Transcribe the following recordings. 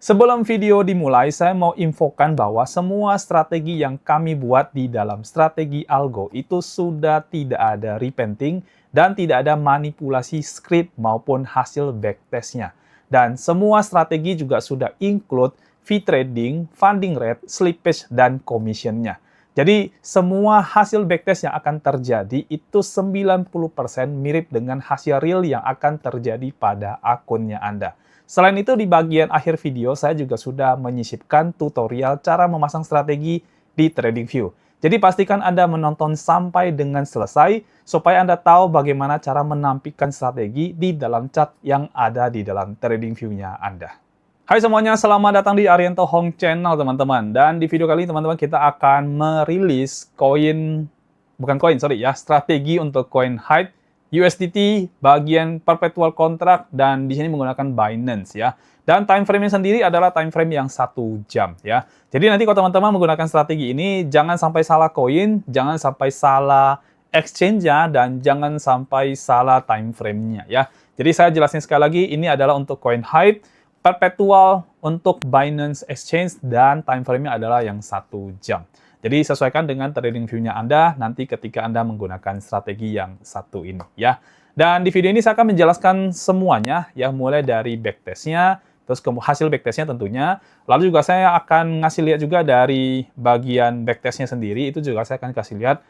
Sebelum video dimulai, saya mau infokan bahwa semua strategi yang kami buat di dalam strategi algo itu sudah tidak ada repenting dan tidak ada manipulasi script maupun hasil backtestnya. Dan semua strategi juga sudah include fee trading, funding rate, slippage, dan commissionnya. Jadi semua hasil backtest yang akan terjadi itu 90% mirip dengan hasil real yang akan terjadi pada akunnya Anda. Selain itu, di bagian akhir video, saya juga sudah menyisipkan tutorial cara memasang strategi di TradingView. Jadi pastikan Anda menonton sampai dengan selesai, supaya Anda tahu bagaimana cara menampilkan strategi di dalam chart yang ada di dalam TradingView-nya Anda. Hai semuanya, selamat datang di Arianto Hong Channel, teman-teman. Dan di video kali ini, teman-teman, kita akan merilis strategi untuk coin HYPE, USDT, bagian perpetual contract, dan di sini menggunakan Binance ya. Dan time frame-nya sendiri adalah time frame yang 1 jam ya. Jadi nanti kalau teman-teman menggunakan strategi ini, jangan sampai salah koin, jangan sampai salah exchange-nya, dan jangan sampai salah time frame-nya ya. Jadi saya jelasin sekali lagi, ini adalah untuk coin HYPE, perpetual untuk Binance Exchange, dan time frame-nya adalah yang 1 jam. Jadi sesuaikan dengan trading view-nya Anda nanti ketika Anda menggunakan strategi yang satu ini ya. Dan di video ini saya akan menjelaskan semuanya ya, mulai dari backtest-nya, terus hasil backtest-nya tentunya. Lalu juga saya akan ngasih lihat juga dari bagian backtest-nya sendiri, itu juga saya akan kasih lihat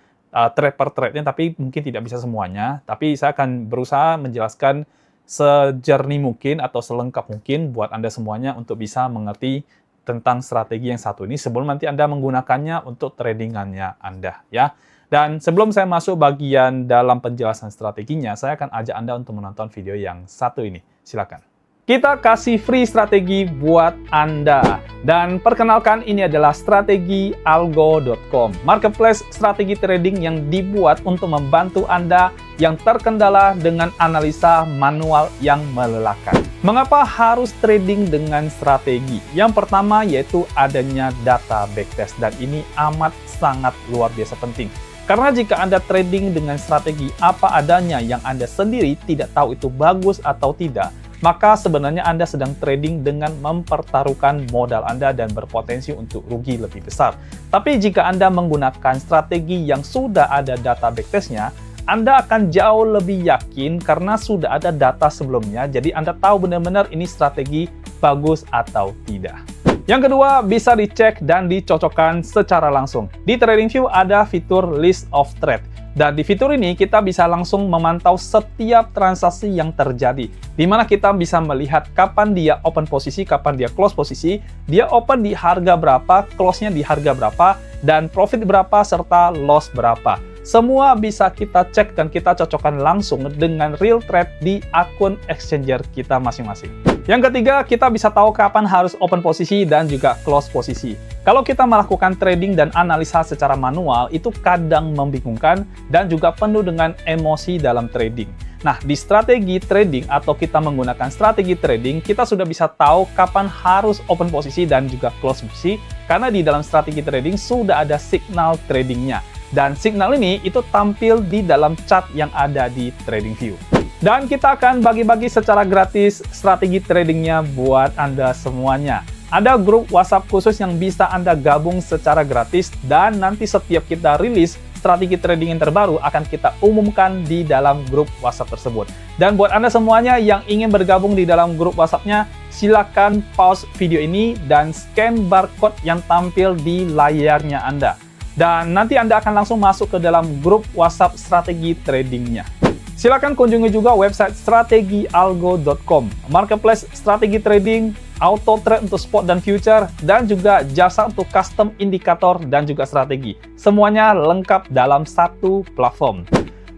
trade per trade-nya, tapi mungkin tidak bisa semuanya. Tapi saya akan berusaha menjelaskan sejernih mungkin atau selengkap mungkin buat Anda semuanya untuk bisa mengerti tentang strategi yang satu ini sebelum nanti Anda menggunakannya untuk tradingannya Anda ya. Dan sebelum saya masuk bagian dalam penjelasan strateginya, saya akan ajak Anda untuk menonton video yang satu ini. Silakan. Kita kasih free strategi buat Anda. Dan perkenalkan, ini adalah strategi algo.com, marketplace strategi trading yang dibuat untuk membantu Anda yang terkendala dengan analisa manual yang melelahkan. Mengapa harus trading dengan strategi? Yang pertama yaitu adanya data backtest, dan ini amat sangat luar biasa penting. Karena jika Anda trading dengan strategi apa adanya yang Anda sendiri tidak tahu itu bagus atau tidak, maka sebenarnya Anda sedang trading dengan mempertaruhkan modal Anda dan berpotensi untuk rugi lebih besar. Tapi jika Anda menggunakan strategi yang sudah ada data backtest-nya, Anda akan jauh lebih yakin karena sudah ada data sebelumnya, jadi Anda tahu benar-benar ini strategi bagus atau tidak. Yang kedua, bisa dicek dan dicocokkan secara langsung. Di TradingView ada fitur List of Trade. Dan di fitur ini kita bisa langsung memantau setiap transaksi yang terjadi, di mana kita bisa melihat kapan dia open posisi, kapan dia close posisi, dia open di harga berapa, close-nya di harga berapa, dan profit berapa, serta loss berapa. Semua bisa kita cek dan kita cocokkan langsung dengan real trade di akun exchanger kita masing-masing. Yang ketiga, kita bisa tahu kapan harus open posisi dan juga close posisi. Kalau kita melakukan trading dan analisa secara manual, itu kadang membingungkan dan juga penuh dengan emosi dalam trading. Nah, di strategi trading atau kita menggunakan strategi trading, kita sudah bisa tahu kapan harus open posisi dan juga close posisi, karena di dalam strategi trading sudah ada signal tradingnya. Dan signal ini itu tampil di dalam chart yang ada di TradingView. Dan kita akan bagi-bagi secara gratis strategi tradingnya buat Anda semuanya. Ada grup WhatsApp khusus yang bisa Anda gabung secara gratis, dan nanti setiap kita rilis strategi trading yang terbaru akan kita umumkan di dalam grup WhatsApp tersebut. Dan buat Anda semuanya yang ingin bergabung di dalam grup WhatsApp-nya, silakan pause video ini dan scan barcode yang tampil di layarnya Anda. Dan nanti Anda akan langsung masuk ke dalam grup WhatsApp strategi tradingnya. Silakan kunjungi juga website strategialgo.com, marketplace strategi trading, auto trade untuk spot dan future, dan juga jasa untuk custom indikator dan juga strategi. Semuanya lengkap dalam satu platform.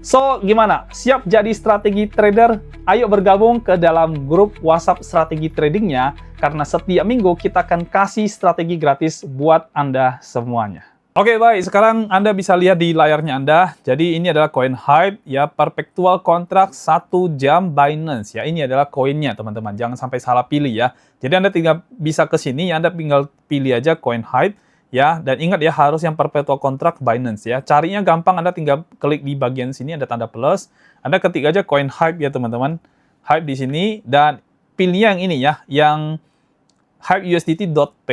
So, gimana? Siap jadi strategi trader? Ayo bergabung ke dalam grup WhatsApp strategi tradingnya, karena setiap minggu kita akan kasih strategi gratis buat Anda semuanya. Oke, baik. Sekarang Anda bisa lihat di layarnya Anda. Jadi ini adalah koin HYPE ya, perpetual contract 1 jam Binance ya. Ini adalah koinnya, teman-teman. Jangan sampai salah pilih ya. Jadi Anda tinggal bisa ke sini, Anda tinggal pilih aja koin HYPE ya. Dan ingat ya, harus yang perpetual contract Binance ya. Carinya gampang, Anda tinggal klik di bagian sini ada tanda plus. Anda ketik aja koin HYPE ya, teman-teman. HYPE di sini dan pilih yang ini ya, yang HypeUSDT.P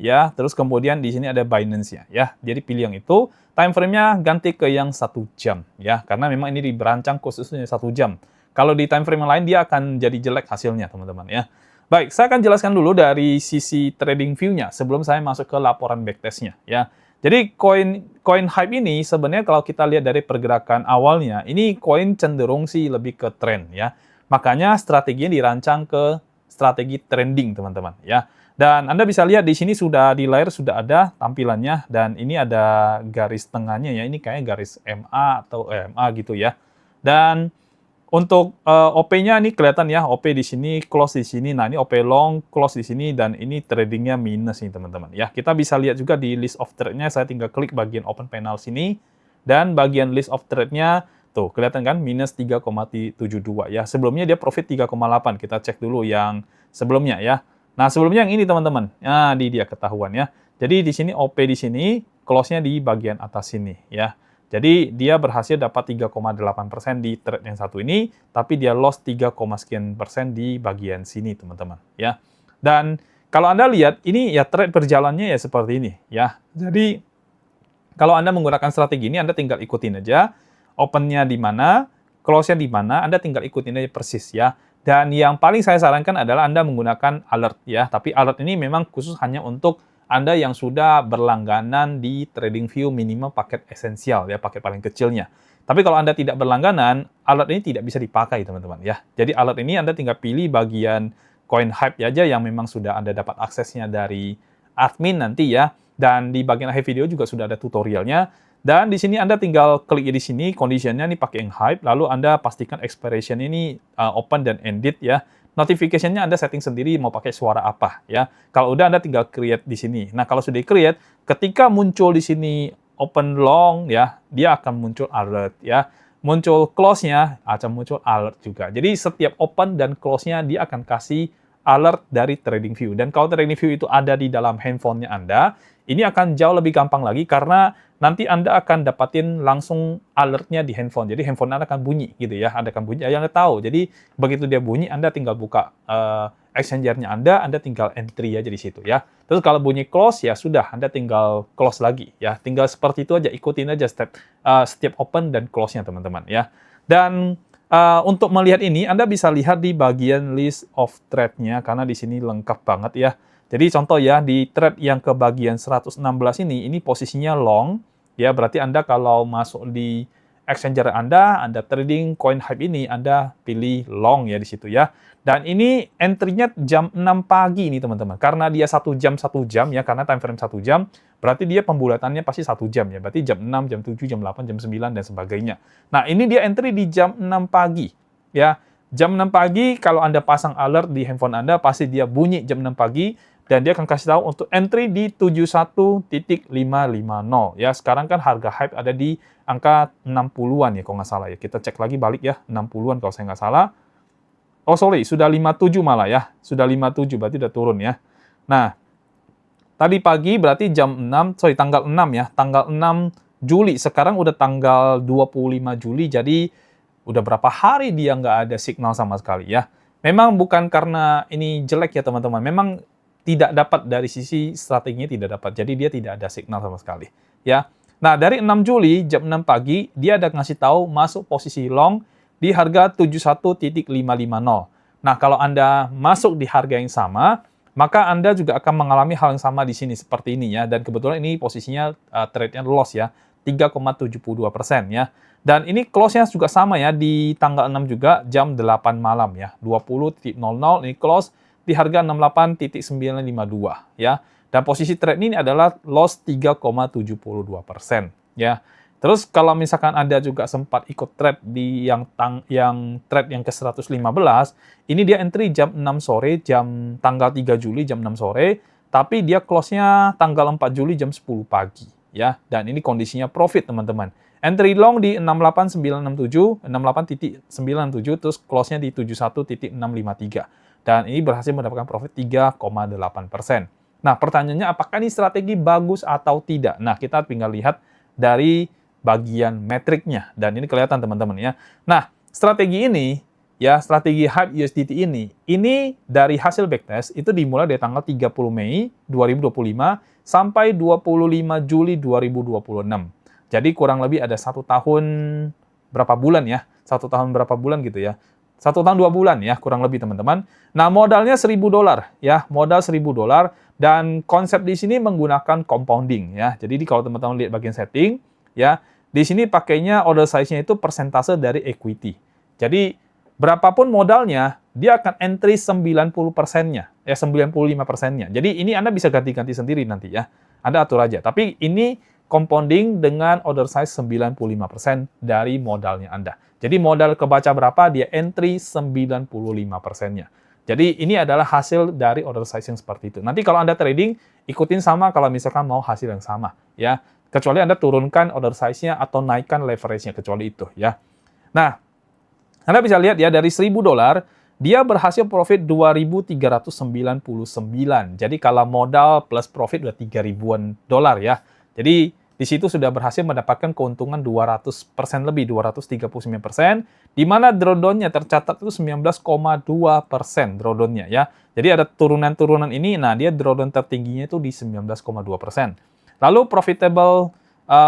ya, terus kemudian di sini ada Binance-nya ya. Jadi pilih yang itu, time frame-nya ganti ke yang 1 jam ya, karena memang ini diberancang khususnya 1 jam. Kalau di time frame yang lain dia akan jadi jelek hasilnya, teman-teman ya. Baik, saya akan jelaskan dulu dari sisi trading view-nya sebelum saya masuk ke laporan backtest-nya ya. Jadi koin Hype ini sebenarnya kalau kita lihat dari pergerakan awalnya, ini koin cenderung sih lebih ke trend ya. Makanya strateginya dirancang ke strategi trending, teman-teman ya. Dan Anda bisa lihat di sini sudah di layar sudah ada tampilannya dan ini ada garis tengahnya ya. Ini kayaknya garis MA atau EMA gitu ya. Dan untuk OP-nya ini kelihatan ya, OP di sini, close di sini. Nah, ini OP long, close di sini, dan ini tradingnya minus nih, teman-teman. Ya, kita bisa lihat juga di list of trade-nya, saya tinggal klik bagian open panel sini, dan bagian list of trade-nya, tuh, kelihatan kan, minus 3,72 ya. Sebelumnya dia profit 3,8, kita cek dulu yang sebelumnya ya. Nah, sebelumnya yang ini, teman-teman. Nah, dia ketahuan ya. Jadi, di sini OP di sini, close-nya di bagian atas sini ya. Jadi dia berhasil dapat 3,8% di trade yang satu ini, tapi dia loss 3, sekian persen di bagian sini, teman-teman. Ya. Dan kalau Anda lihat, ini ya trade berjalannya ya seperti ini. Ya. Jadi kalau Anda menggunakan strategi ini, Anda tinggal ikutin aja. Open-nya di mana, close-nya di mana, Anda tinggal ikutin aja persis ya. Dan yang paling saya sarankan adalah Anda menggunakan alert ya. Tapi alert ini memang khusus hanya untuk Anda yang sudah berlangganan di TradingView minimal paket esensial ya, paket paling kecilnya. Tapi kalau Anda tidak berlangganan, alert ini tidak bisa dipakai, teman-teman ya. Jadi alert ini Anda tinggal pilih bagian coin hype aja yang memang sudah Anda dapat aksesnya dari admin nanti ya. Dan di bagian akhir video juga sudah ada tutorialnya. Dan di sini Anda tinggal klik di sini, conditionnya nih pakai yang hype, lalu Anda pastikan expiration ini open dan ended ya. Notification-nya Anda setting sendiri mau pakai suara apa ya. Kalau udah Anda tinggal create di sini. Nah, kalau sudah create, ketika muncul di sini open long ya, dia akan muncul alert ya. Muncul close-nya akan muncul alert juga. Jadi setiap open dan close-nya dia akan kasih alert dari TradingView. Dan kalau TradingView itu ada di dalam handphonenya Anda, ini akan jauh lebih gampang lagi karena nanti Anda akan dapatin langsung alertnya di handphone. Jadi handphone Anda akan bunyi gitu ya. Anda akan bunyi, Anda tahu. Jadi begitu dia bunyi, Anda tinggal buka exchanger-nya Anda tinggal entry aja di situ ya. Terus kalau bunyi close, ya sudah, Anda tinggal close lagi ya. Tinggal seperti itu aja, ikutin aja setiap open dan close-nya teman-teman ya. Dan untuk melihat ini, Anda bisa lihat di bagian list of trade-nya, karena di sini lengkap banget ya. Jadi contoh ya, di trade yang ke bagian 116 ini posisinya long, ya berarti Anda kalau masuk di exchanger Anda trading coin hype ini, Anda pilih long ya di situ ya. Dan ini entry-nya jam 6 pagi nih teman-teman. Karena dia 1 jam ya, karena time frame 1 jam, berarti dia pembulatannya pasti 1 jam ya. Berarti jam 6, jam 7, jam 8, jam 9, dan sebagainya. Nah, ini dia entry di jam 6 pagi ya. Jam 6 pagi, kalau Anda pasang alert di handphone Anda, pasti dia bunyi jam 6 pagi, dan dia akan kasih tahu untuk entry di 71.550 ya. Sekarang kan harga hype ada di angka 60-an ya kalau nggak salah ya. Kita cek lagi balik ya, 60-an kalau saya nggak salah. Oh sorry, sudah 57 malah ya. Sudah 57, berarti udah turun ya. Nah, tadi pagi berarti jam 6, tanggal 6 ya. Tanggal 6 Juli, sekarang udah tanggal 25 Juli, jadi udah berapa hari dia nggak ada signal sama sekali ya. Memang bukan karena ini jelek ya teman-teman. Memang tidak dapat dari sisi strateginya tidak dapat. Jadi dia tidak ada signal sama sekali. Ya. Nah, dari 6 Juli jam 6 pagi dia ada ngasih tahu masuk posisi long di harga 71.550. Nah, kalau Anda masuk di harga yang sama, maka Anda juga akan mengalami hal yang sama di sini seperti ini ya. Dan kebetulan ini posisinya trade-nya loss ya, 3,72% ya. Dan ini close-nya juga sama ya, di tanggal 6 juga jam 8 malam ya, 20.00 ini close di harga 68.952 ya. Dan posisi trade ini adalah loss 3,72% ya. Terus kalau misalkan Anda juga sempat ikut trade di yang trade yang ke 115, ini dia entry jam 6 sore, jam tanggal 3 Juli jam 6 sore, tapi dia close-nya tanggal 4 Juli jam 10 pagi ya. Dan ini kondisinya profit teman-teman. Entry long di 68.967, 68.97, terus close-nya di 71.653. Dan ini berhasil mendapatkan profit 3,8%. Nah, pertanyaannya apakah ini strategi bagus atau tidak? Nah, kita tinggal lihat dari bagian metriknya. Dan ini kelihatan teman-teman ya. Nah, strategi ini ya, strategi HYPE USDT ini dari hasil backtest itu dimulai dari tanggal 30 Mei 2025 sampai 25 Juli 2026. Jadi kurang lebih ada 1 tahun berapa bulan ya? 1 tahun berapa bulan gitu ya? 1 tahun 2 bulan ya, kurang lebih teman-teman. Nah, modalnya $1.000 ya, modal $1.000 dan konsep di sini menggunakan compounding ya. Jadi kalau teman-teman lihat bagian setting ya, di sini pakainya order size-nya itu persentase dari equity. Jadi berapapun modalnya, dia akan entry 90%-nya, 95%-nya. Jadi ini Anda bisa ganti-ganti sendiri nanti ya. Anda atur aja. Tapi ini compounding dengan order size 95% dari modalnya Anda. Jadi modal kebaca berapa, dia entry 95%-nya. Jadi ini adalah hasil dari order size yang seperti itu. Nanti kalau Anda trading, ikutin sama kalau misalkan mau hasil yang sama ya. Kecuali Anda turunkan order size-nya atau naikkan leverage-nya, kecuali itu ya. Nah, Anda bisa lihat ya, dari $1.000, dia berhasil profit 2.399. Jadi kalau modal plus profit udah $3.000-an ya. Jadi di situ sudah berhasil mendapatkan keuntungan 200% lebih, 239%, di mana drawdown-nya tercatat itu 19,2% drawdown-nya ya. Jadi ada turunan-turunan ini, nah dia drawdown tertingginya itu di 19,2%. Lalu profitable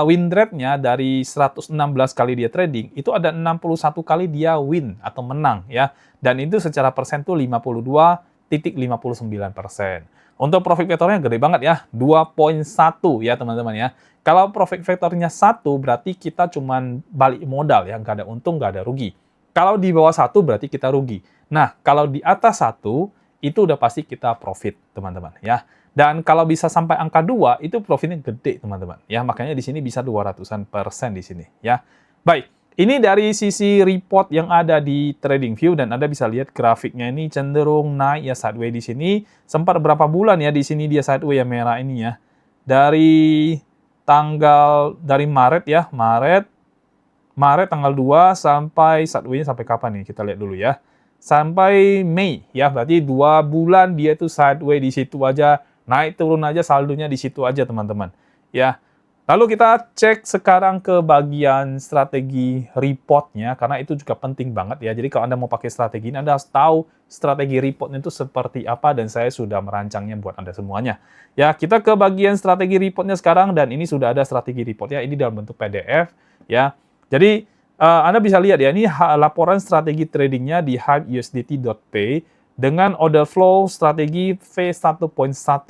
win rate-nya dari 116 kali dia trading, itu ada 61 kali dia win atau menang ya. Dan itu secara persen tuh 52,59%. Untuk profit vektornya gede banget ya, 2,1 ya teman-teman ya. Kalau profit vektornya 1 berarti kita cuman balik modal ya, nggak ada untung, nggak ada rugi. Kalau di bawah 1 berarti kita rugi. Nah, kalau di atas 1 itu udah pasti kita profit teman-teman ya. Dan kalau bisa sampai angka 2, itu profitnya gede, teman-teman. Ya, makanya di sini bisa 200% di sini, ya. Baik, ini dari sisi report yang ada di TradingView, dan Anda bisa lihat grafiknya ini cenderung naik ya, sideways di sini. Sempat berapa bulan ya, di sini dia sideways ya, merah ini ya. Dari Maret ya, Maret tanggal 2 sampai sideways sampai kapan nih? Kita lihat dulu ya. Sampai Mei ya, berarti 2 bulan dia itu sideways di situ aja. Naik turun aja saldonya di situ aja teman-teman ya. Lalu kita cek sekarang ke bagian strategi reportnya, karena itu juga penting banget ya. Jadi kalau Anda mau pakai strategi ini, Anda harus tahu strategi reportnya itu seperti apa, dan saya sudah merancangnya buat Anda semuanya ya. Kita ke bagian strategi reportnya sekarang, dan ini sudah ada strategi reportnya, ini dalam bentuk PDF ya. Jadi Anda bisa lihat ya, ini laporan strategi tradingnya di HYPEUSDT.pay dengan order flow strategi V1.1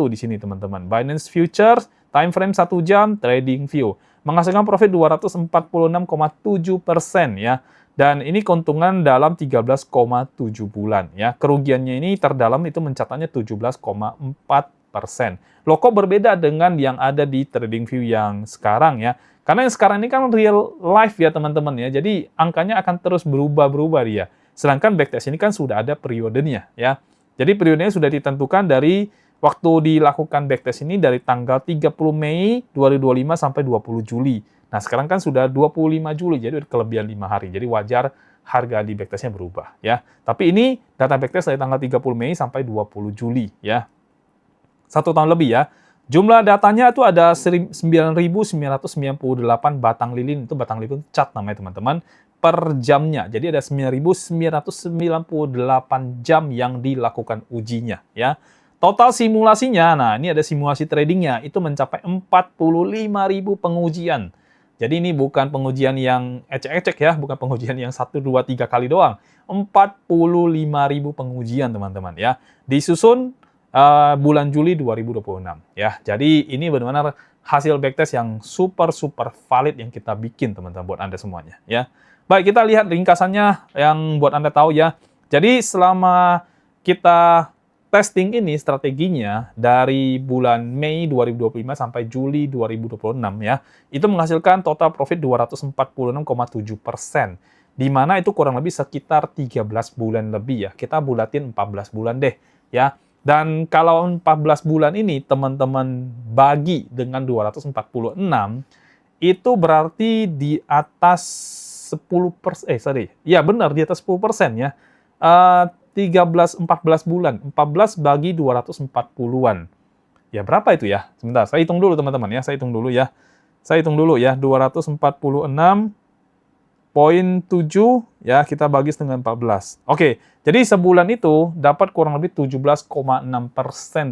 di sini teman-teman. Binance Futures, time frame 1 jam, trading view. Menghasilkan profit 246,7% ya. Dan ini keuntungan dalam 13,7 bulan ya. Kerugiannya ini terdalam itu mencatatnya 17,4%. Loh, kok berbeda dengan yang ada di TradingView yang sekarang ya. Karena yang sekarang ini kan real life ya teman-teman ya. Jadi angkanya akan terus berubah-berubah dia. Sedangkan backtest ini kan sudah ada periodenya ya. Jadi periodenya sudah ditentukan dari waktu dilakukan backtest ini dari tanggal 30 Mei 2025 sampai 20 Juli. Nah, sekarang kan sudah 25 Juli, jadi udah kelebihan 5 hari. Jadi wajar harga di backtestnya berubah ya. Tapi ini data backtest dari tanggal 30 Mei sampai 20 Juli ya. 1 tahun lebih ya. Jumlah datanya itu ada 9.998 batang lilin, itu batang lilin cat namanya teman-teman, per jamnya. Jadi ada 9.998 jam yang dilakukan ujinya ya. Total simulasinya, nah ini ada simulasi tradingnya, itu mencapai 45.000 pengujian. Jadi ini bukan pengujian yang ecek-ecek ya, bukan pengujian yang 1, 2, 3 kali doang. 45.000 pengujian teman-teman ya. Disusun bulan Juli 2026 ya. Jadi ini benar-benar hasil backtest yang super valid yang kita bikin teman-teman buat Anda semuanya ya. Baik, kita lihat ringkasannya yang buat Anda tahu ya. Jadi selama kita testing ini strateginya dari bulan Mei 2025 sampai Juli 2026 ya, itu menghasilkan total profit 246,7%. Di mana itu kurang lebih sekitar 13 bulan lebih ya. Kita bulatin 14 bulan deh ya. Dan kalau 14 bulan ini teman-teman bagi dengan 246, itu berarti di atas 10%, ya benar, di atas 10% ya. 14 bulan, 14 bagi 240-an. Ya berapa itu ya? Sebentar, saya hitung dulu teman-teman ya, saya hitung dulu ya. 246 0,7 ya, kita bagi dengan 14. Oke, jadi sebulan itu dapat kurang lebih 17,6%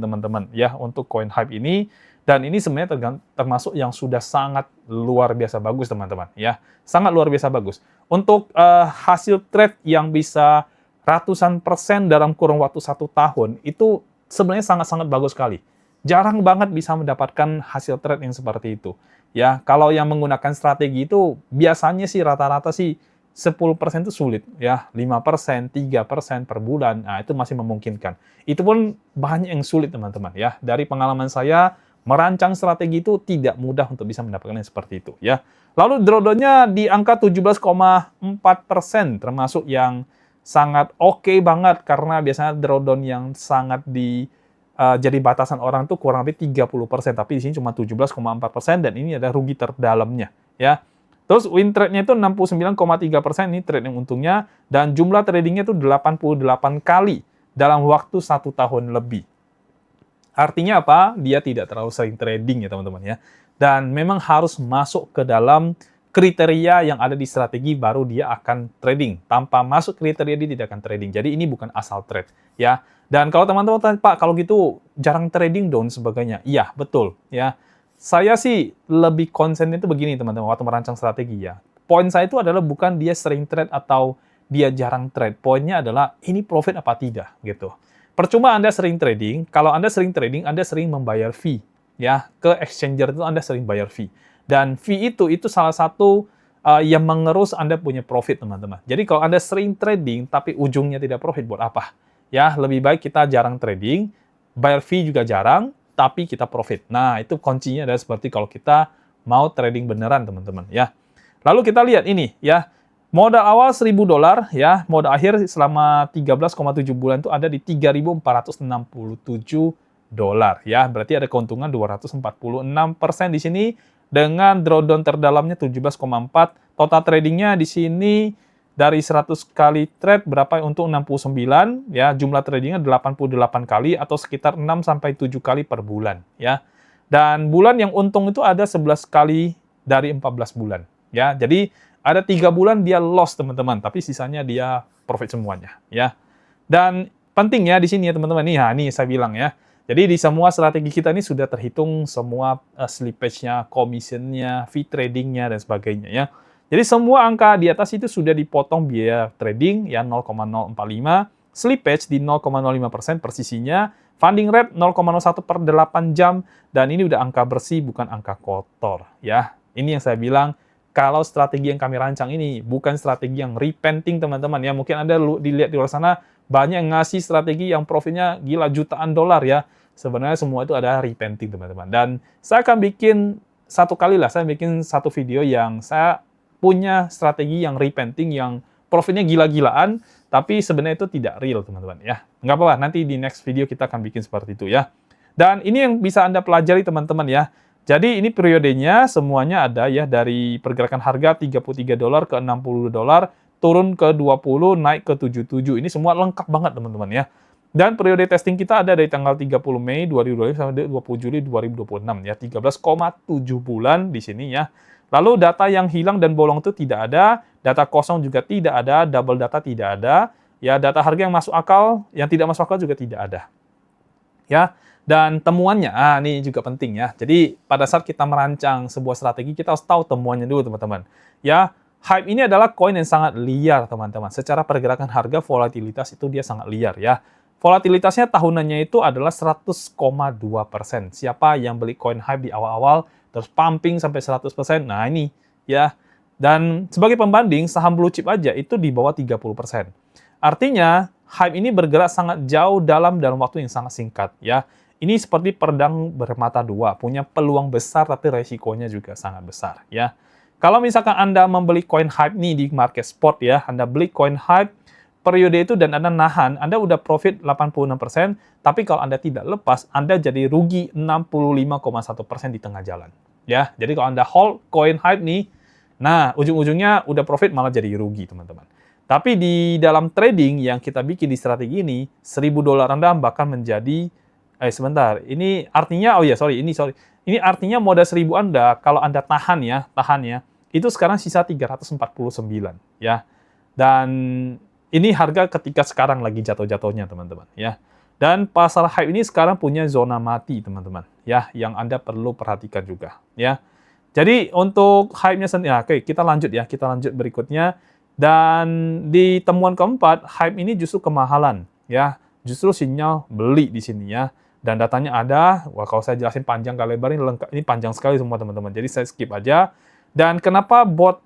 teman-teman ya untuk coin hype ini. Dan ini sebenarnya termasuk yang sudah sangat luar biasa bagus teman-teman ya. Sangat luar biasa bagus. Untuk hasil trade yang bisa ratusan persen dalam kurun waktu 1 tahun, itu sebenarnya sangat-sangat bagus sekali. Jarang banget bisa mendapatkan hasil trade yang seperti itu. Ya, kalau yang menggunakan strategi itu biasanya sih rata-rata sih 10% itu sulit ya, 5%, 3% per bulan. Nah, itu masih memungkinkan. Itu pun banyak yang sulit teman-teman ya. Dari pengalaman saya merancang strategi itu tidak mudah untuk bisa mendapatkan yang seperti itu ya. Lalu drawdown-nya di angka 17,4%, termasuk yang sangat oke banget karena biasanya drawdown yang sangat jadi batasan orang tuh kurang lebih 30%, tapi di sini cuma 17,4% dan ini ada rugi terdalamnya ya. Terus win trade-nya itu 69,3%, ini trade yang untungnya, dan jumlah tradingnya itu 88 kali dalam waktu 1 tahun lebih. Artinya apa? Dia tidak terlalu sering trading ya teman-teman ya. Dan memang harus masuk ke dalam kriteria yang ada di strategi baru dia akan trading. Tanpa masuk kriteria dia tidak akan trading. Jadi ini bukan asal trade ya. Dan kalau teman-teman tanya, Pak, kalau gitu jarang trading dong sebagainya. Iya, betul ya. Saya sih lebih konsen itu begini teman-teman waktu merancang strategi ya. Poin saya itu adalah bukan dia sering trade atau dia jarang trade. Poinnya adalah ini profit apa tidak gitu. Percuma Anda sering trading, kalau Anda sering trading, Anda sering membayar fee. Ya, ke exchanger itu Anda sering bayar fee. Dan fee itu salah satu yang mengerus Anda punya profit, teman-teman. Jadi kalau Anda sering trading, tapi ujungnya tidak profit, buat apa? Ya, lebih baik kita jarang trading, bayar fee juga jarang, tapi kita profit. Nah, itu kuncinya adalah seperti kalau kita mau trading beneran, teman-teman. Ya. Lalu kita lihat ini, ya. Modal awal $1.000 ya, modal akhir selama 13,7 bulan itu ada di $3.467 ya. Berarti ada keuntungan 246% di sini dengan drawdown terdalamnya 17,4. Total tradingnya di sini dari 100 kali trade berapa untuk 69 ya, jumlah tradingnya 88 kali atau sekitar 6 sampai 7 kali per bulan ya. Dan bulan yang untung itu ada 11 kali dari 14 bulan ya. Jadi ada 3 bulan dia loss teman-teman, tapi sisanya dia profit semuanya ya. Dan penting ya di sini ya teman-teman, nih saya bilang ya. Jadi di semua strategi kita ini sudah terhitung semua slippage-nya, commission-nya, fee trading-nya dan sebagainya ya. Jadi semua angka di atas itu sudah dipotong biaya trading ya 0,045, slippage di 0,05% persisinya, funding rate 0,01 per 8 jam, dan ini udah angka bersih bukan angka kotor ya. Ini yang saya bilang, kalau strategi yang kami rancang ini bukan strategi yang repenting teman-teman ya. Mungkin Anda dilihat di luar sana banyak yang ngasih strategi yang profitnya gila jutaan dolar ya. Sebenarnya semua itu ada repenting teman-teman. Dan saya akan bikin satu video yang saya punya strategi yang repenting yang profitnya gila-gilaan, tapi sebenarnya itu tidak real teman-teman ya. Nggak apa-apa, nanti di next video kita akan bikin seperti itu ya. Dan ini yang bisa Anda pelajari teman-teman ya. Jadi ini periodenya semuanya ada ya, dari pergerakan harga $33 ke $60, turun ke 20, naik ke 77. Ini semua lengkap banget teman-teman ya. Dan periode testing kita ada dari tanggal 30 Mei 2025 sampai 20 Juli 2026 ya, 13,7 bulan di sini ya. Lalu data yang hilang dan bolong itu tidak ada, data kosong juga tidak ada, double data tidak ada, ya data harga yang masuk akal, yang tidak masuk akal juga tidak ada. Ya. Dan temuannya, ini juga penting ya. Jadi pada saat kita merancang sebuah strategi, kita harus tahu temuannya dulu teman-teman. Ya, hype ini adalah koin yang sangat liar teman-teman. Secara pergerakan harga, volatilitas itu dia sangat liar ya. Volatilitasnya tahunannya itu adalah 100,2%. Siapa yang beli koin hype di awal-awal, terus pumping sampai 100%, nah ini ya. Dan sebagai pembanding, saham blue chip aja itu di bawah 30%. Artinya, hype ini bergerak sangat jauh dalam waktu yang sangat singkat ya. Ini seperti pedang bermata dua, punya peluang besar tapi resikonya juga sangat besar ya. Kalau misalkan Anda membeli coin hype nih di market spot ya, Anda beli coin hype periode itu dan Anda nahan, Anda udah profit 86%, tapi kalau Anda tidak lepas, Anda jadi rugi 65,1% di tengah jalan. Ya, jadi kalau Anda hold coin hype nih, nah ujung-ujungnya udah profit malah jadi rugi teman-teman. Tapi di dalam trading yang kita bikin di strategi ini, $1.000 Anda bahkan menjadi ini artinya ini artinya modal 1.000 Anda kalau Anda tahan ya, itu sekarang sisa 349 ya. Dan ini harga ketika sekarang lagi jatuh-jatuhnya teman-teman ya. Dan pasar hype ini sekarang punya zona mati teman-teman ya, yang Anda perlu perhatikan juga ya. Jadi untuk hype-nya sendiri, ya, oke kita lanjut ya, kita lanjut berikutnya. Dan di temuan keempat, hype ini justru kemahalan ya, justru sinyal beli di sini ya. Dan datanya ada, wah kalau saya jelasin panjang kali lebar ini lengkap, ini panjang sekali semua teman-teman. Jadi saya skip aja. Dan kenapa bot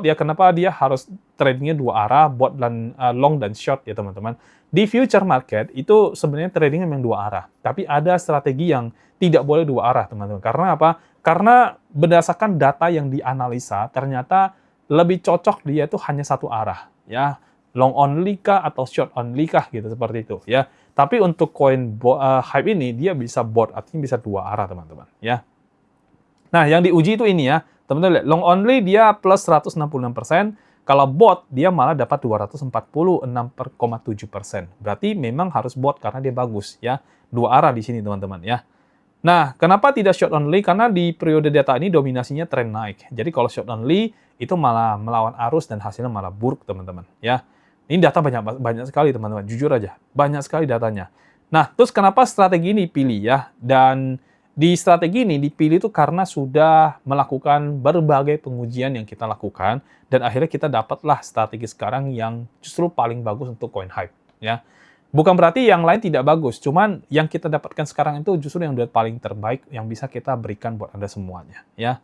ya, kenapa dia harus tradingnya dua arah, bot dan long dan short ya teman-teman. Di future market itu sebenarnya tradingnya memang dua arah, tapi ada strategi yang tidak boleh dua arah teman-teman. Karena apa? Karena berdasarkan data yang dianalisa, ternyata lebih cocok dia itu hanya satu arah ya, long only kah atau short only kah gitu, seperti itu ya. Tapi untuk koin hype ini dia bisa bot, artinya bisa dua arah teman-teman ya. Nah yang diuji itu ini ya teman-teman, lihat long only dia plus 166%, kalau bot dia malah dapat 246,7%. Berarti memang harus bot karena dia bagus ya, dua arah di sini teman-teman ya. Nah, kenapa tidak short only? Karena di periode data ini dominasinya tren naik. Jadi kalau short only itu malah melawan arus dan hasilnya malah buruk, teman-teman. Ya, ini data banyak sekali, teman-teman. Jujur aja, banyak sekali datanya. Nah, terus kenapa strategi ini dipilih ya? Dan di strategi ini dipilih itu karena sudah melakukan berbagai pengujian yang kita lakukan dan akhirnya kita dapatlah strategi sekarang yang justru paling bagus untuk coin hype. Ya. Bukan berarti yang lain tidak bagus, cuman yang kita dapatkan sekarang itu justru yang udah paling terbaik yang bisa kita berikan buat Anda semuanya, ya.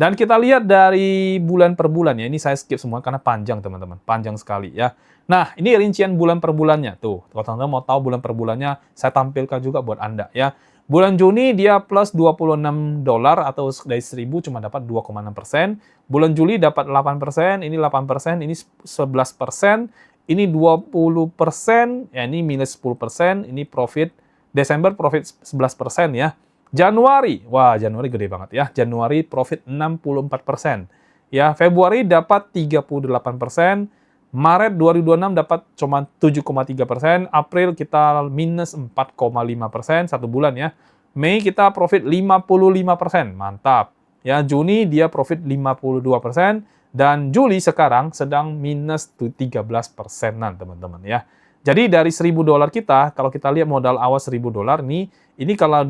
Dan kita lihat dari bulan per bulan ya, ini saya skip semua karena panjang teman-teman, panjang sekali ya. Nah, ini rincian bulan per bulannya tuh. Kalau teman-teman mau tahu bulan per bulannya, saya tampilkan juga buat Anda ya. Bulan Juni dia plus $26 atau dari 1000 cuma dapat 2,6%. Bulan Juli dapat 8%, ini 8%, ini 11%. Ini 20%, ya ini minus 10%, ini profit. Desember profit 11% ya. Januari, wah Januari gede banget ya. Januari profit 64%. Ya, Februari dapat 38%, Maret 2026 dapat cuma 7,3%, April kita minus 4,5%, satu bulan ya. Mei kita profit 55%, mantap. Ya, Juni dia profit 52%, dan Juli sekarang sedang minus 13%-an, teman-teman ya. Jadi dari $1.000 kita, kalau kita lihat modal awal $1.000 nih, ini kalau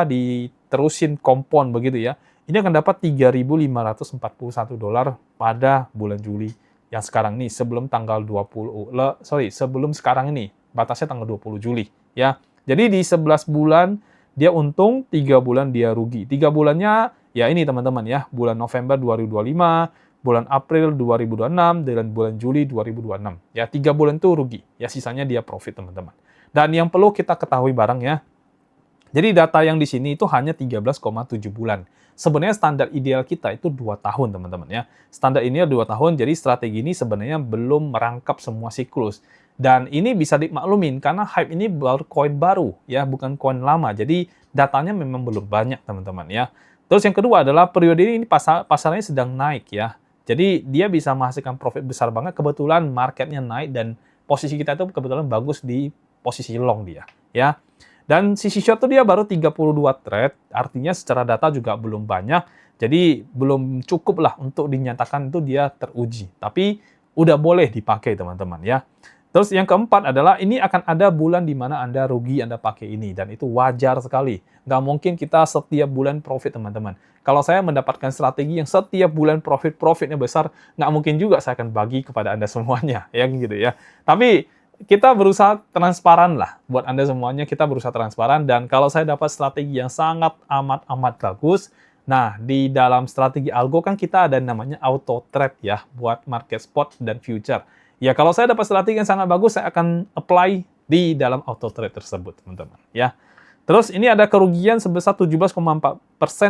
diterusin kompon begitu ya, ini akan dapat $3.541 pada bulan Juli yang sekarang nih, sebelum tanggal 20, sebelum sekarang ini, batasnya tanggal 20 Juli ya. Jadi di 11 bulan dia untung, 3 bulan dia rugi. 3 bulannya ya ini teman-teman ya, bulan November 2025, bulan April 2026, dan bulan Juli 2026. Ya, 3 bulan itu rugi. Ya, sisanya dia profit, teman-teman. Dan yang perlu kita ketahui bareng ya, jadi data yang di sini itu hanya 13,7 bulan. Sebenarnya standar ideal kita itu 2 tahun, teman-teman ya. Standar ini 2 tahun, jadi strategi ini sebenarnya belum merangkap semua siklus. Dan ini bisa dimaklumin karena hype ini baru koin baru ya, bukan koin lama. Jadi datanya memang belum banyak, teman-teman ya. Terus yang kedua adalah periode ini pasarnya sedang naik ya. Jadi dia bisa menghasilkan profit besar banget, kebetulan marketnya naik dan posisi kita itu kebetulan bagus di posisi long dia ya. Dan sisi short itu dia baru 32 trade, artinya secara data juga belum banyak, jadi belum cukup lah untuk dinyatakan itu dia teruji. Tapi udah boleh dipakai teman-teman ya. Terus yang keempat adalah ini akan ada bulan di mana Anda rugi Anda pakai ini, dan itu wajar sekali. Nggak mungkin kita setiap bulan profit teman-teman. Kalau saya mendapatkan strategi yang setiap bulan profitnya besar, nggak mungkin juga saya akan bagi kepada Anda semuanya, ya gitu ya. Tapi kita berusaha transparan lah buat Anda semuanya, kita berusaha transparan, dan kalau saya dapat strategi yang sangat amat bagus, nah di dalam strategi algo kan kita ada namanya auto trade ya, buat market spot dan future. Ya kalau saya dapat strategi yang sangat bagus, saya akan apply di dalam auto trade tersebut, teman-teman ya. Terus ini ada kerugian sebesar 17,4%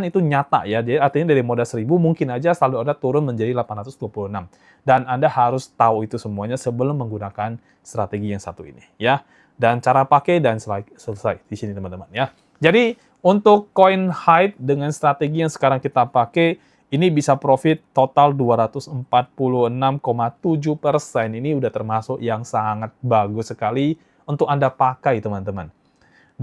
itu nyata ya. Jadi artinya dari modal 1000 mungkin aja saldo Anda turun menjadi 826. Dan Anda harus tahu itu semuanya sebelum menggunakan strategi yang satu ini ya. Dan cara pakai dan selesai di sini teman-teman ya. Jadi untuk coin hype dengan strategi yang sekarang kita pakai ini bisa profit total 246,7%. Ini udah termasuk yang sangat bagus sekali untuk Anda pakai teman-teman.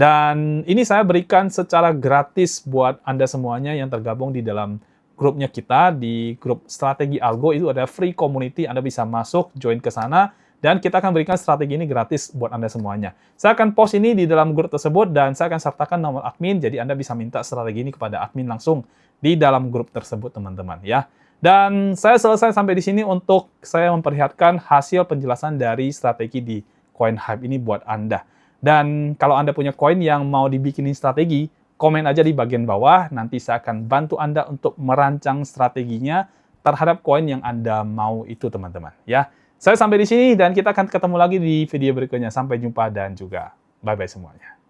Dan ini saya berikan secara gratis buat Anda semuanya yang tergabung di dalam grupnya kita, di grup strategi algo itu ada free community, Anda bisa masuk, join ke sana, dan kita akan berikan strategi ini gratis buat Anda semuanya. Saya akan post ini di dalam grup tersebut, dan saya akan sertakan nomor admin, jadi Anda bisa minta strategi ini kepada admin langsung di dalam grup tersebut, teman-teman, ya. Dan saya selesai sampai di sini untuk saya memperlihatkan hasil penjelasan dari strategi di CoinHype ini buat Anda. Dan kalau Anda punya koin yang mau dibikinin strategi, komen aja di bagian bawah, nanti saya akan bantu Anda untuk merancang strateginya terhadap koin yang Anda mau itu, teman-teman. Ya, saya sampai di sini dan kita akan ketemu lagi di video berikutnya. Sampai jumpa dan juga bye-bye semuanya.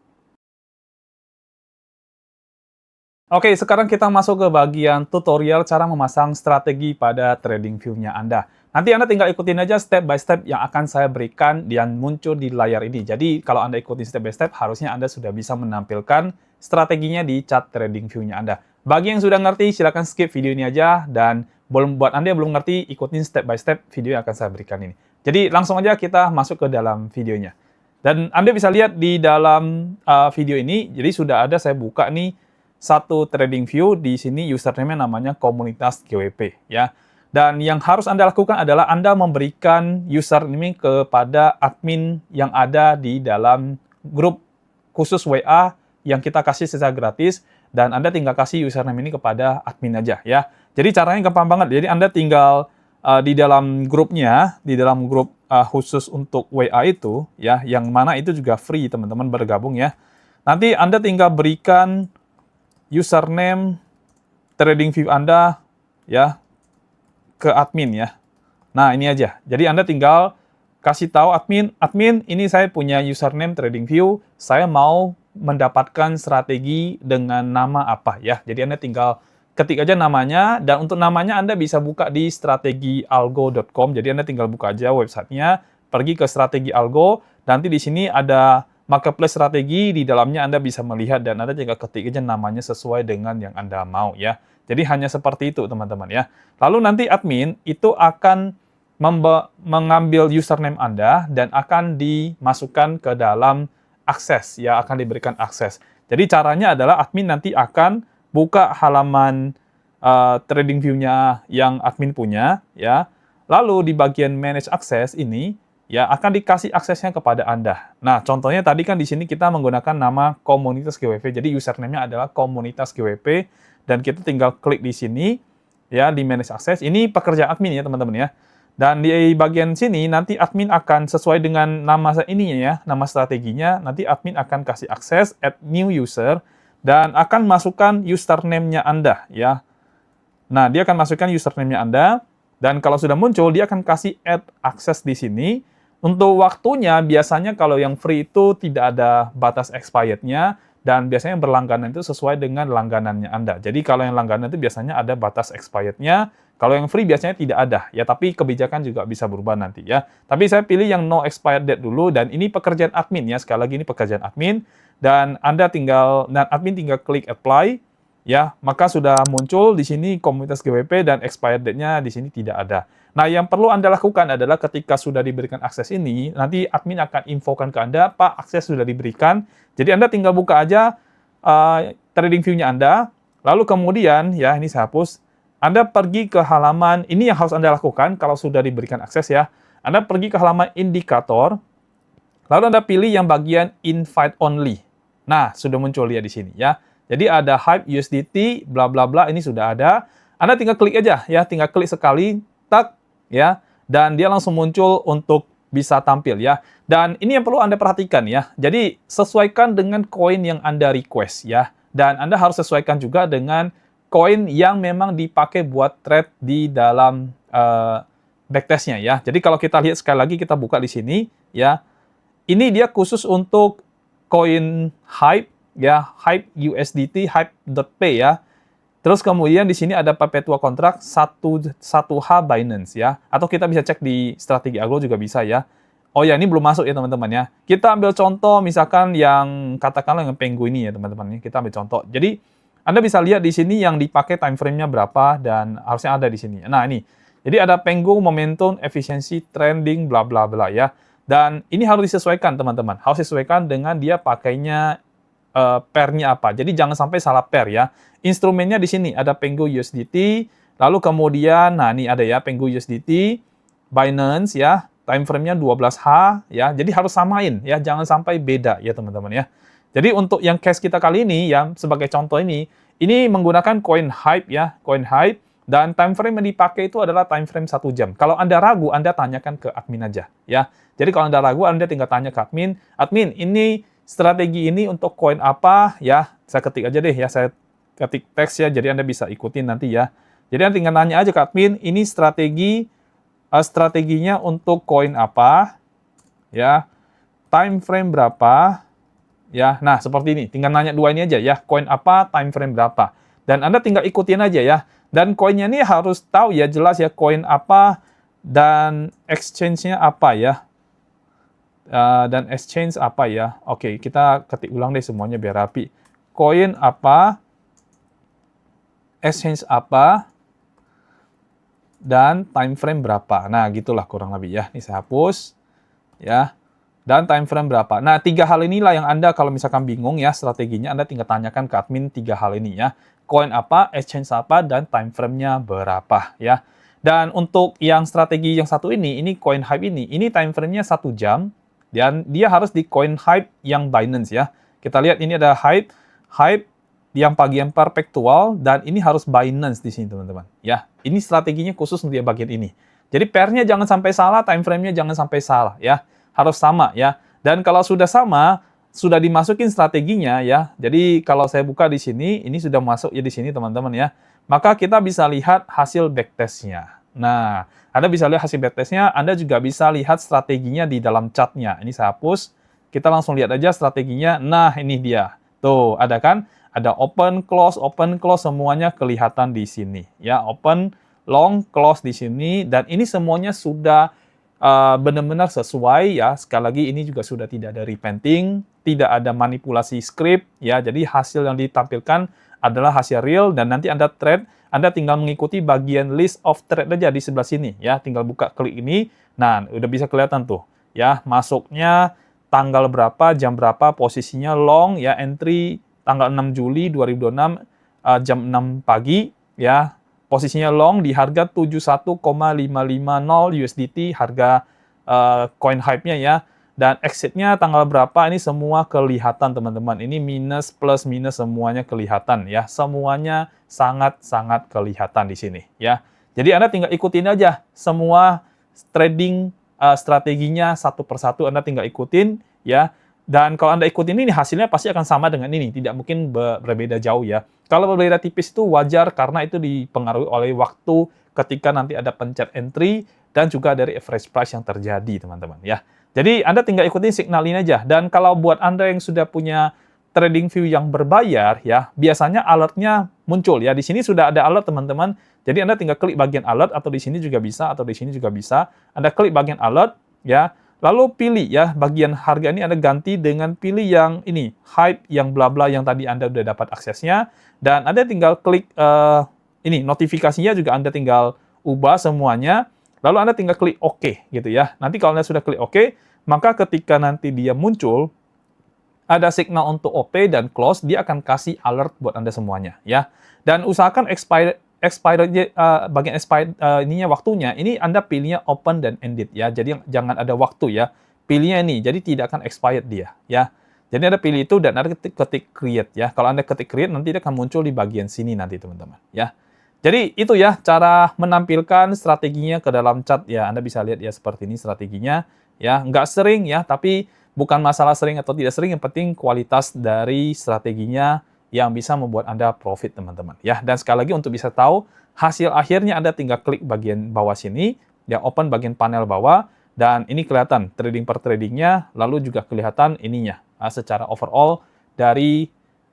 Oke, sekarang kita masuk ke bagian tutorial cara memasang strategi pada TradingView-nya Anda. Nanti Anda tinggal ikutin aja step by step yang akan saya berikan dan muncul di layar ini. Jadi, kalau Anda ikutin step by step, harusnya Anda sudah bisa menampilkan strateginya di chart TradingView-nya Anda. Bagi yang sudah ngerti, silakan skip video ini aja. Dan buat Anda yang belum ngerti, ikutin step by step video yang akan saya berikan ini. Jadi, langsung aja kita masuk ke dalam videonya. Dan Anda bisa lihat di dalam video ini, jadi sudah ada saya buka nih, satu TradingView, di sini username-nya namanya komunitas GWP, ya. Dan yang harus Anda lakukan adalah Anda memberikan username kepada admin yang ada di dalam grup khusus WA yang kita kasih secara gratis, dan Anda tinggal kasih username ini kepada admin aja, ya. Jadi caranya gampang banget. Jadi Anda tinggal di dalam grupnya, di dalam grup khusus untuk WA itu, ya, yang mana itu juga free, teman-teman, bergabung, ya. Nanti Anda tinggal berikan username TradingView Anda, ya, ke admin, ya. Nah, ini aja. Jadi Anda tinggal kasih tahu admin, ini saya punya username TradingView, saya mau mendapatkan strategi dengan nama apa, ya. Jadi Anda tinggal ketik aja namanya, dan untuk namanya Anda bisa buka di strategialgo.com. Jadi Anda tinggal buka aja websitenya, pergi ke strategi algo, nanti di sini ada marketplace strategi, di dalamnya Anda bisa melihat dan Anda tinggal ketik aja namanya sesuai dengan yang Anda mau, ya. Jadi hanya seperti itu, teman-teman, ya. Lalu nanti admin itu akan mengambil username Anda dan akan dimasukkan ke dalam akses, ya, akan diberikan akses. Jadi caranya adalah admin nanti akan buka halaman TradingView-nya yang admin punya, ya. Lalu di bagian manage access ini, ya, akan dikasih aksesnya kepada Anda. Nah, contohnya tadi kan di sini kita menggunakan nama komunitas GWP, jadi username-nya adalah komunitas GWP, dan kita tinggal klik di sini, ya, di manage access. Ini pekerjaan admin, ya, teman-teman, ya. Dan di bagian sini, nanti admin akan sesuai dengan nama ininya, ya, nama strateginya, nanti admin akan kasih akses, add new user, dan akan masukkan username-nya Anda, ya. Nah, dia akan masukkan username-nya Anda, dan kalau sudah muncul, dia akan kasih add access di sini. Untuk waktunya, biasanya kalau yang free itu tidak ada batas expired-nya, dan biasanya yang berlangganan itu sesuai dengan langganannya Anda. Jadi kalau yang langganan itu biasanya ada batas expired-nya, kalau yang free biasanya tidak ada, ya, tapi kebijakan juga bisa berubah nanti, ya. Tapi saya pilih yang no expired date dulu, dan ini pekerjaan admin, ya, sekali lagi ini pekerjaan admin, dan admin tinggal klik apply, ya, maka sudah muncul di sini komunitas GWP dan expired date-nya di sini tidak ada. Nah, yang perlu Anda lakukan adalah ketika sudah diberikan akses ini, nanti admin akan infokan ke Anda, Pak, akses sudah diberikan. Jadi Anda tinggal buka aja TradingView-nya Anda, lalu kemudian, ya, ini saya hapus, Anda pergi ke halaman, ini yang harus Anda lakukan kalau sudah diberikan akses, ya. Anda pergi ke halaman indikator, lalu Anda pilih yang bagian invite only. Nah, sudah muncul ya di sini, ya. Jadi ada Hype USDT, bla bla bla, ini sudah ada. Anda tinggal klik aja, ya, tinggal klik sekali, tak, ya, dan dia langsung muncul untuk bisa tampil, ya. Dan ini yang perlu Anda perhatikan, ya. Jadi sesuaikan dengan koin yang Anda request, ya. Dan Anda harus sesuaikan juga dengan koin yang memang dipakai buat trade di dalam backtest-nya, ya. Jadi kalau kita lihat sekali lagi, kita buka di sini, ya. Ini dia khusus untuk koin Hype, ya, Hype USDT, Hype.p, ya. Terus kemudian di sini ada perpetual contract 1H Binance, ya. Atau kita bisa cek di strategi algo juga bisa, ya. Oh ya, ini belum masuk ya teman-teman, ya. Kita ambil contoh misalkan yang katakanlah yang Pengu ini ya teman-teman. Kita ambil contoh. Jadi Anda bisa lihat di sini yang dipakai time frame-nya berapa dan harusnya ada di sini. Nah, ini. Jadi ada Pengu, momentum, efisiensi, trending, bla bla bla, ya. Dan ini harus disesuaikan teman-teman. Harus disesuaikan dengan dia pakainya pairnya apa. Jadi jangan sampai salah pair ya. Instrumennya di sini ada Pengu USDT, lalu kemudian, nah ini ada ya Pengu USDT, Binance ya, time frame-nya 12H ya. Jadi harus samain ya, jangan sampai beda ya teman-teman ya. Jadi untuk yang case kita kali ini ya, sebagai contoh ini menggunakan Coin Hype ya, Coin Hype, dan time frame yang dipakai itu adalah time frame 1 jam. Kalau Anda ragu, Anda tanyakan ke admin aja ya. Jadi kalau Anda ragu, Anda tinggal tanya ke admin, admin ini strategi ini untuk koin apa ya, saya ketik aja deh ya, saya ketik teks ya, jadi Anda bisa ikutin nanti ya. Jadi Anda tinggal nanya aja ke admin, ini strateginya untuk koin apa, ya, time frame berapa, ya. Nah, seperti ini, tinggal nanya dua ini aja ya, koin apa, time frame berapa. Dan Anda tinggal ikutin aja ya. Dan koinnya ini harus tahu ya, jelas ya, koin apa dan exchange-nya apa ya. Dan exchange apa ya. Oke, kita ketik ulang deh semuanya biar rapi. Koin apa, exchange apa, dan time frame berapa. Nah, gitulah kurang lebih ya. Ini saya hapus ya. Dan time frame berapa. Nah, 3 hal inilah yang Anda kalau misalkan bingung ya strateginya, Anda tinggal tanyakan ke admin 3 hal ini ya. Koin apa, exchange apa, dan time frame-nya berapa ya. Dan untuk yang strategi yang satu ini Coin Hype ini time frame-nya 1 jam. Dan dia harus di Coin Hype yang Binance ya. Kita lihat ini ada Hype yang bagian perpetual, dan ini harus Binance di sini teman-teman. Ya, ini strateginya khusus untuk bagian ini. Jadi pairnya jangan sampai salah, time frame-nya jangan sampai salah ya. Harus sama ya. Dan kalau sudah sama, sudah dimasukin strateginya ya. Jadi kalau saya buka di sini, ini sudah masuk ya di sini teman-teman ya. Maka kita bisa lihat hasil backtest-nya. Nah, Anda bisa lihat hasil backtest-nya, Anda juga bisa lihat strateginya di dalam chart-nya. Ini saya hapus, kita langsung lihat aja strateginya. Nah, ini dia. Tuh, ada kan? Ada open, close, semuanya kelihatan di sini. Ya, open, long, close di sini. Dan ini semuanya sudah benar-benar sesuai ya. Sekali lagi, ini juga sudah tidak ada repainting, tidak ada manipulasi script. Ya, jadi hasil yang ditampilkan adalah hasil real, dan nanti Anda trade, Anda tinggal mengikuti bagian list of trade aja di sebelah sini ya, tinggal buka klik ini. Nah, udah bisa kelihatan tuh ya, masuknya tanggal berapa, jam berapa, posisinya long ya, entry tanggal 6 Juli 2026 jam 6 pagi ya. Posisinya long di harga 71,550 USDT harga Coin Hype-nya ya. Dan exit-nya tanggal berapa, ini semua kelihatan teman-teman. Ini minus, plus, minus, semuanya kelihatan ya. Semuanya sangat-sangat kelihatan di sini ya. Jadi Anda tinggal ikutin aja semua trading strateginya satu persatu, Anda tinggal ikutin ya. Dan kalau Anda ikutin ini, hasilnya pasti akan sama dengan ini. Tidak mungkin berbeda jauh ya. Kalau berbeda tipis itu wajar karena itu dipengaruhi oleh waktu ketika nanti ada pencet entry dan juga dari average price yang terjadi teman-teman ya. Jadi Anda tinggal ikutin signal ini aja. Dan kalau buat Anda yang sudah punya trading view yang berbayar ya, biasanya alertnya muncul ya. Di sini sudah ada alert teman-teman. Jadi Anda tinggal klik bagian alert, atau di sini juga bisa, atau di sini juga bisa. Anda klik bagian alert ya. Lalu pilih ya bagian harga ini, Anda ganti dengan pilih yang ini, hype yang bla bla yang tadi Anda udah dapat aksesnya, dan Anda tinggal klik ini notifikasinya juga Anda tinggal ubah semuanya. Lalu Anda tinggal klik OK gitu ya. Nanti kalau Anda sudah klik OK, maka ketika nanti dia muncul, ada signal untuk OP dan close, dia akan kasih alert buat Anda semuanya ya. Dan usahakan bagian expired ininya waktunya, ini Anda pilihnya open dan ended ya. Jadi jangan ada waktu ya. Pilihnya ini, jadi tidak akan expired dia ya. Jadi Anda pilih itu dan Anda ketik create ya. Kalau Anda ketik create, nanti dia akan muncul di bagian sini nanti teman-teman ya. Jadi itu ya cara menampilkan strateginya ke dalam chart ya. Anda bisa lihat ya seperti ini strateginya ya. Nggak sering ya, tapi bukan masalah sering atau tidak sering, yang penting kualitas dari strateginya yang bisa membuat Anda profit teman-teman ya. Dan sekali lagi untuk bisa tahu hasil akhirnya, Anda tinggal klik bagian bawah sini ya, open bagian panel bawah, dan ini kelihatan trading per tradingnya, lalu juga kelihatan ininya secara overall dari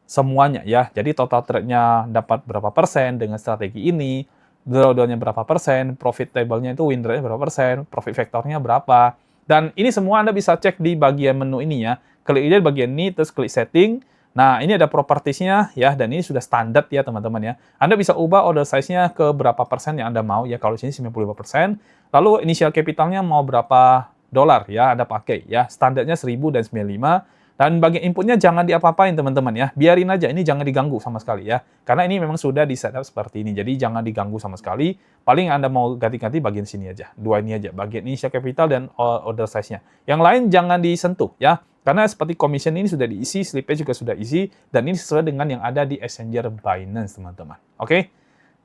semuanya ya. Jadi total trade-nya dapat berapa persen dengan strategi ini, drawdown-nya berapa persen, profit table-nya itu win rate-nya berapa persen, profit vector-nya berapa. Dan ini semua Anda bisa cek di bagian menu ini ya. Klik aja di bagian ini, terus klik setting. Nah, ini ada properties-nya ya, dan ini sudah standar ya teman-teman ya. Anda bisa ubah order size-nya ke berapa persen yang Anda mau ya. Kalau di sini 95%. Lalu initial capital-nya mau berapa dolar ya Anda pakai ya. Standarnya 1000 dan 95. Dan bagian inputnya jangan diapa-apain teman-teman ya. Biarin aja, ini jangan diganggu sama sekali ya. Karena ini memang sudah di setup seperti ini. Jadi jangan diganggu sama sekali. Paling Anda mau ganti-ganti bagian sini aja. Dua ini aja, bagian initial capital dan order size-nya. Yang lain jangan disentuh ya. Karena seperti commission ini sudah diisi, slippage juga sudah isi, dan ini sesuai dengan yang ada di exchanger Binance teman-teman. Oke?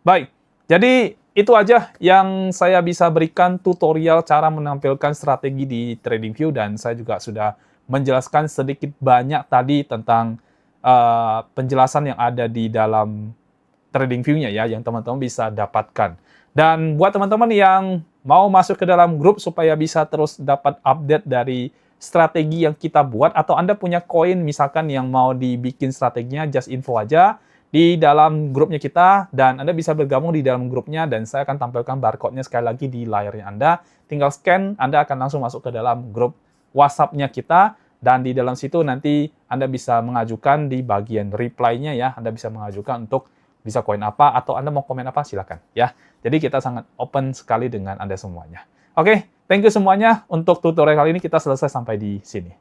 Baik. Jadi itu aja yang saya bisa berikan tutorial cara menampilkan strategi di TradingView, dan saya juga sudah menjelaskan sedikit banyak tadi tentang penjelasan yang ada di dalam TradingView-nya ya, yang teman-teman bisa dapatkan. Dan buat teman-teman yang mau masuk ke dalam grup supaya bisa terus dapat update dari strategi yang kita buat, atau Anda punya koin misalkan yang mau dibikin strateginya, just info aja di dalam grupnya kita, dan Anda bisa bergabung di dalam grupnya, dan saya akan tampilkan barcode-nya sekali lagi di layarnya Anda. Tinggal scan, Anda akan langsung masuk ke dalam grup WhatsApp-nya kita, dan di dalam situ nanti Anda bisa mengajukan di bagian reply-nya ya, Anda bisa mengajukan untuk bisa koin apa, atau Anda mau komen apa, silakan ya. Jadi kita sangat open sekali dengan Anda semuanya. Oke, thank you semuanya. Untuk tutorial kali ini kita selesai sampai di sini.